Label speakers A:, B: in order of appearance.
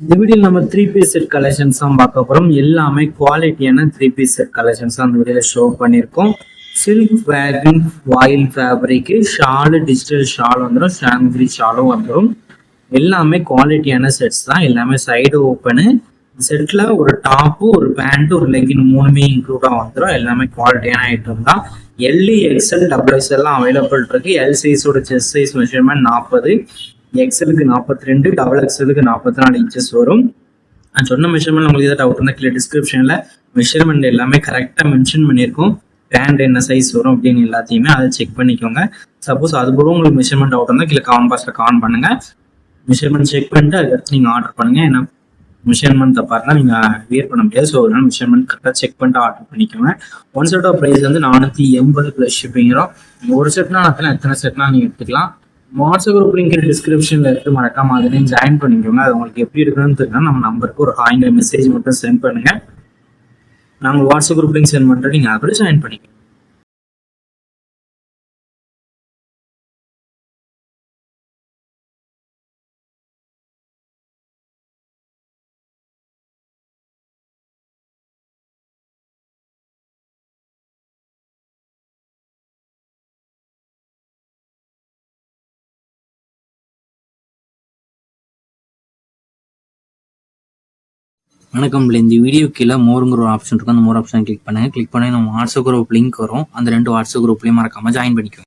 A: இந்த வீடியோவில் நம்ம 3 பீஸ் செட் கலெக்ஷன்ஸ் தான் பார்க்க போகிறோம். எல்லாமே குவாலிட்டியான 3 பீஸ் செட் கலெக்ஷன்ஸ் தான் அந்த வீடியோவில் ஷோ பண்ணியிருக்கோம். சில்க் வேகன் வாயில் ஃபேப்ரிக்கு ஷாலு, டிஜிட்டல் ஷால் வந்துடும், ஷாங்க்ரி ஷாலும் வந்துடும். எல்லாமே குவாலிட்டியான செட்ஸ் தான். எல்லாமே சைடு ஓப்பனு. செட்டில் ஒரு டாப்பு, ஒரு பேண்ட்டு, ஒரு லெகின் 3மே இன்க்ளூடாக வந்துடும். எல்லாமே குவாலிட்டியான ஐட்டம் தான். எல்இ, எக்ஸ்எல், XXL எல்லாம் அவைலபிள் இருக்கு. எல் சைஸோட செஸ்ட் சைஸ் மெஷர்மெண்ட் 40, எக்ஸ்எலுக்கு 42, XXLக்கு 44 இன்ச்சஸ் வரும். நான் சொன்ன மெஷர்மெண்ட் உங்களுக்கு ஏதாவது டவுட் இருந்தால் கீழே டிஸ்கிரிப்ஷனில் மெஷர்மெண்ட் எல்லாமே கரெக்டாக மென்ஷன் பண்ணியிருக்கோம். பேண்ட் என்ன சைஸ் வரும் அப்படின்னு எல்லாத்தையுமே அதை செக் பண்ணிக்கோங்க. சப்போஸ் அது கூட உங்களுக்கு மெஷர்மெண்ட் டவுட் இருந்தால் கீழே கமெண்ட் பாக்ஸில் கமெண்ட் பண்ணுங்கள். மெஷர்மெண்ட் செக் பண்ணிட்டு அதுக்கடுத்து நீங்கள் ஆர்டர் பண்ணுங்கள். ஏன்னா மெஷர்மெண்ட் தப்பாக இருந்தால் நீங்கள் வியர் பண்ண முடியாது. ஸோ அதனால மெஷர்மெண்ட் கரெக்டாக செக் பண்ணிட்டு ஆர்டர் பண்ணிக்கோங்க. ஒன் செட்டோட ப்ரைஸ் வந்து 480 ப்ளஸ் ஷிப்பிங்கிறோம். ஒரு செட்னா எத்தனை செட்னா நீங்கள் எடுத்துக்கலாம். வாட்ஸ்அப் குரூப் லிங்க் டிஸ்கிரிப்ஷனில் இருக்கு, மறக்காம அதுலேயும் ஜாயின் பண்ணிக்கோங்க. அது உங்களுக்கு எப்படி இருக்குன்னு தெரியும். நம்ம நம்பருக்கு ஒரு ஹாய்ங்கிற மெசேஜ் மட்டும் சென்ட் பண்ணுங்க. நாங்கள் வாட்ஸ்அப் குரூப் லிங்க் சென்ட் பண்ணுறோம், நீங்கள் அதை ஜாயின் பண்ணிக்கோங்க. வணக்கம். இந்த வீடியோ கீழே மோருங்கிற ஒரு ஆப்ஷன் இருக்கும். அந்த மோர் ஆப்ஷன் கிளிக் பண்ணுங்க. கிளிக் பண்ணி நம்ம வாட்ஸ்அப் குரூப் லிங்க் வரும். அந்த 2 வாட்ஸ்அப் குரூப்லையும் மறக்காம ஜாயின் பண்ணிக்கோங்க.